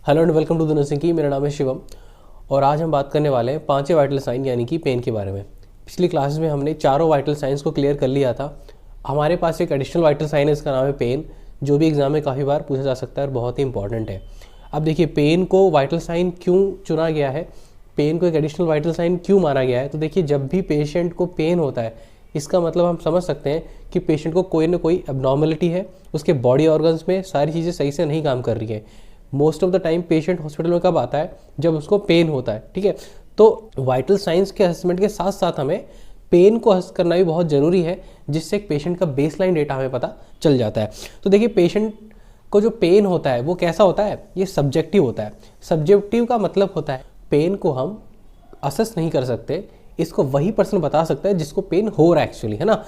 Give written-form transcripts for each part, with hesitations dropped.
Hello and welcome to the nursing की। मेरा नाम है शिवम और आज हम बात करने वाले हैं पांचवें वाइटल साइन यानी कि पेन के बारे में। पिछली क्लासेस में हमने चारों वाइटल साइंस को क्लियर कर लिया था। हमारे पास एक एडिशनल वाइटल साइन है, इसका नाम है पेन, जो भी एग्जाम में काफ़ी बार पूछा जा सकता है और बहुत ही इंपॉर्टेंट है। अब देखिए, पेन को वाइटल साइन क्यों चुना गया है, पेन को एक एडिशनल वाइटल साइन क्यों माना गया है। तो देखिए, जब भी पेशेंट को पेन होता है, इसका मतलब हम समझ सकते हैं कि पेशेंट को कोई ना कोई एबनॉर्मलिटी है, उसके बॉडी ऑर्गन्स में सारी चीज़ें सही से नहीं काम कर रही है। Most of the time patient hospital में कब आता है, जब उसको पेन होता है। ठीक है, तो वाइटल साइंस के असेसमेंट के साथ साथ हमें पेन को असेस करना भी बहुत ज़रूरी है, जिससे एक पेशेंट का बेसलाइन डेटा हमें पता चल जाता है। तो देखिए, पेशेंट को जो पेन होता है वो कैसा होता है, ये सब्जेक्टिव होता है। सब्जेक्टिव का मतलब होता है पेन को हम असेस नहीं कर सकते, इसको वही पर्सन बता सकता है जिसको पेन हो रहा है एक्चुअली, है ना।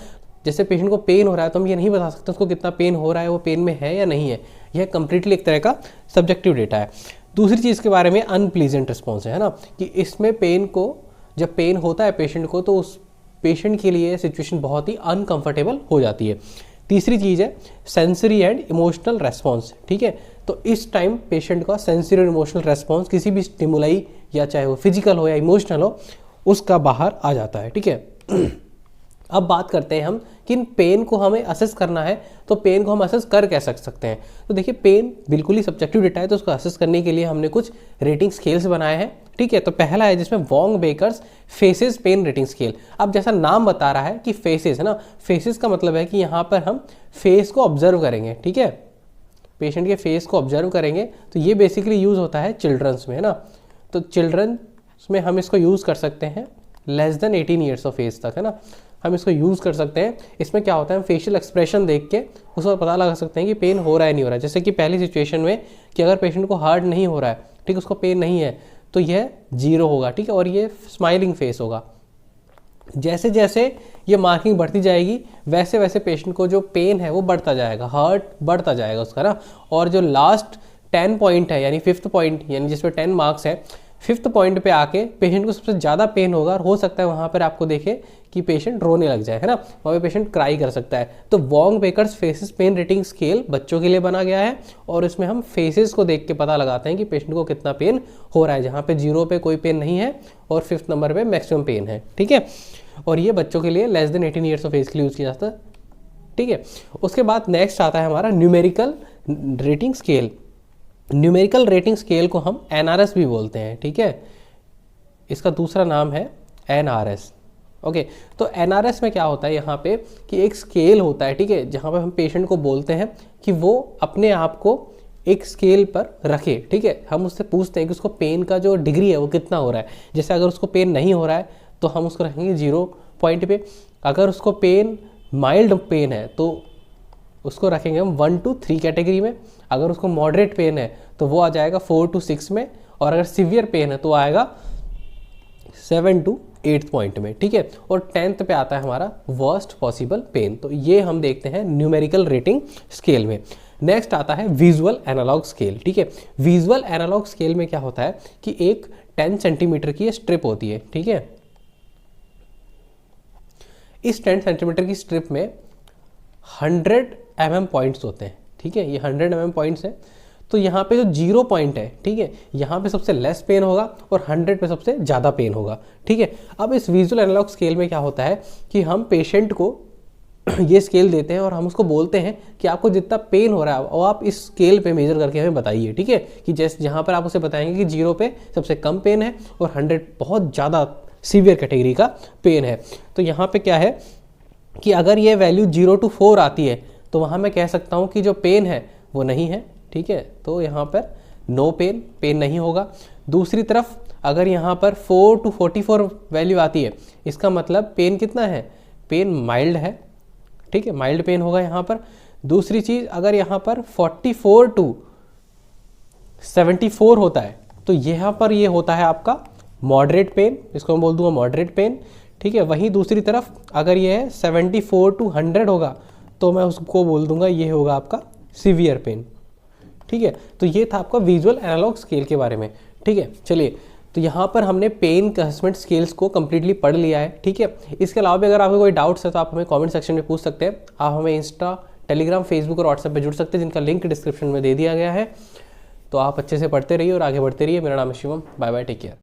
जैसे पेशेंट को पेन हो रहा है तो हम ये नहीं बता सकते उसको कितना पेन हो रहा है, वो पेन में है या नहीं है। यह कंप्लीटली एक तरह का सब्जेक्टिव डेटा है। दूसरी चीज़ के बारे में अनप्लीजेंट रिस्पॉन्स है ना, कि इसमें पेन को, जब पेन होता है पेशेंट को, तो उस पेशेंट के लिए सिचुएशन बहुत ही अनकंफर्टेबल हो जाती है। तीसरी चीज़ है सेंसरी एंड इमोशनल रेस्पॉन्स। ठीक है, तो इस टाइम पेशेंट का सेंसरी और इमोशनल रेस्पॉन्स किसी भी स्टिमुलाई, या चाहे वो फिजिकल हो या इमोशनल हो, उसका बाहर आ जाता है। ठीक है, अब बात करते हैं हम कि इन पेन को हमें असेस करना है, तो पेन को हम असेस कर कैसे सकते हैं। तो देखिए, पेन बिल्कुल ही सब्जेक्टिव डेटा है, तो उसको असेस करने के लिए हमने कुछ रेटिंग स्केल्स बनाए हैं। ठीक है, तो पहला है जिसमें Wong Bakers faces pain rating scale. अब जैसा नाम बता रहा है कि फेसेस, है ना, फेसेस का मतलब है कि यहाँ पर हम फेस को ऑब्जर्व करेंगे। ठीक है, पेशेंट के फेस को ऑब्जर्व करेंगे, तो ये बेसिकली यूज़ होता है चिल्ड्रंस में, है ना। तो चिल्ड्रंस में हम इसको यूज़ कर सकते हैं less than 18 years of age तक, है ना, हम इसको यूज़ कर सकते हैं। इसमें क्या होता है, हम फेशियल एक्सप्रेशन देख के उस पर पता लगा सकते हैं कि पेन हो रहा है नहीं हो रहा है। जैसे कि पहली सिचुएशन में कि अगर पेशेंट को हार्ट नहीं हो रहा है, ठीक, उसको पेन नहीं है, तो यह 0 होगा। ठीक है, और ये स्माइलिंग फेस होगा। जैसे जैसे ये मार्किंग बढ़ती जाएगी, वैसे वैसे पेशेंट को जो पेन है वो बढ़ता जाएगा, हार्ट बढ़ता जाएगा उसका ना। और जो लास्ट 10 पॉइंट है, यानी 5th पॉइंट, यानी जिसमें 10 मार्क्स है, 5th पॉइंट पे आके पेशेंट को सबसे ज़्यादा पेन होगा, और हो सकता है वहाँ पर आपको देखे कि पेशेंट रोने लग जाए, है ना, वहाँ पे पेशेंट क्राई कर सकता है। तो Wong Bakers faces pain rating scale बच्चों के लिए बना गया है, और इसमें हम फेसेस को देख के पता लगाते हैं कि पेशेंट को कितना पेन हो रहा है, जहाँ पे 0 पे कोई पेन नहीं है और 5th नंबर पे मैक्सिमम पेन है। ठीक है, और ये बच्चों के लिए less than 18 years of age के लिए यूज़ किया जाता है। ठीक है, उसके बाद नेक्स्ट आता है हमारा numerical rating scale. Numerical rating scale को हम NRS भी बोलते हैं। ठीक है, इसका दूसरा नाम है NRS। ओके, तो NRS में क्या होता है यहाँ पे कि एक स्केल होता है, ठीक है, जहाँ पे हम पेशेंट को बोलते हैं कि वो अपने आप को एक स्केल पर रखे। ठीक है, हम उससे पूछते हैं कि उसको पेन का जो डिग्री है वो कितना हो रहा है। जैसे अगर उसको पेन नहीं हो रहा है तो हम उसको रखेंगे 0 पॉइंट पे। अगर उसको पेन माइल्ड पेन है तो उसको रखेंगे हम 1 to 3 कैटेगरी में। अगर उसको मॉडरेट पेन है तो वो आ जाएगा 4 to 6 में, और अगर सीवियर पेन है तो आएगा 7 to 8th पॉइंट में। ठीक है, और 10th पे आता है हमारा वर्स्ट पॉसिबल पेन। तो ये हम देखते हैं न्यूमेरिकल रेटिंग स्केल में। नेक्स्ट आता है विजुअल एनालॉग स्केल। ठीक है, विजुअल एनालॉग स्केल में क्या होता है कि एक 10 सेंटीमीटर की स्ट्रिप होती है। ठीक है, इस 10 सेंटीमीटर की स्ट्रिप में 100 mm पॉइंट्स होते हैं। ठीक है, ये 100 mm पॉइंट्स है। तो यहाँ पे जो 0 पॉइंट है, ठीक है, यहाँ पे सबसे लेस पेन होगा और 100 पे सबसे ज़्यादा पेन होगा। ठीक है, अब इस विजुअल एनालॉग स्केल में क्या होता है कि हम पेशेंट को ये स्केल देते हैं और हम उसको बोलते हैं कि आपको जितना पेन हो रहा है वो आप इस स्केल पे मेजर करके हमें बताइए। ठीक है, कि जैसे जहाँ पर आप उसे बताएंगे कि 0 पे सबसे कम पेन है और 100 बहुत ज़्यादा सीवियर कैटेगरी का पेन है। तो यहाँ पे क्या है कि अगर ये वैल्यू 0 to 4 आती है तो वहाँ मैं कह सकता हूँ कि जो पेन है वो नहीं है। ठीक है, तो यहाँ पर नो पेन, पेन नहीं होगा। दूसरी तरफ अगर यहाँ पर 4 to 44 वैल्यू आती है, इसका मतलब पेन कितना है, पेन माइल्ड है। ठीक है, माइल्ड पेन होगा यहाँ पर। दूसरी चीज़, अगर यहाँ पर 44 to 74 होता है तो यहाँ पर ये होता है आपका मॉडरेट पेन, इसको मैं बोल दूंगा मॉडरेट पेन। ठीक है, वहीं दूसरी तरफ अगर ये है 74 to 100 होगा तो मैं उसको बोल दूंगा ये होगा आपका सीवियर पेन। ठीक है, तो ये था आपका विजुअल एनालॉग स्केल के बारे में। ठीक है, चलिए, तो यहाँ पर हमने पेन असेसमेंट स्केल्स को कम्प्लीटली पढ़ लिया है। ठीक है, इसके अलावा भी अगर आपको कोई डाउट्स है तो आप हमें कमेंट सेक्शन में पूछ सकते हैं। आप हमें इंस्टा, टेलीग्राम, फेसबुक और व्हाट्सएप पे जुड़ सकते हैं, जिनका लिंक डिस्क्रिप्शन में दे दिया गया है। तो आप अच्छे से पढ़ते रहिए और आगे बढ़ते रहिए। मेरा नाम है Shivam. Bye bye, take care.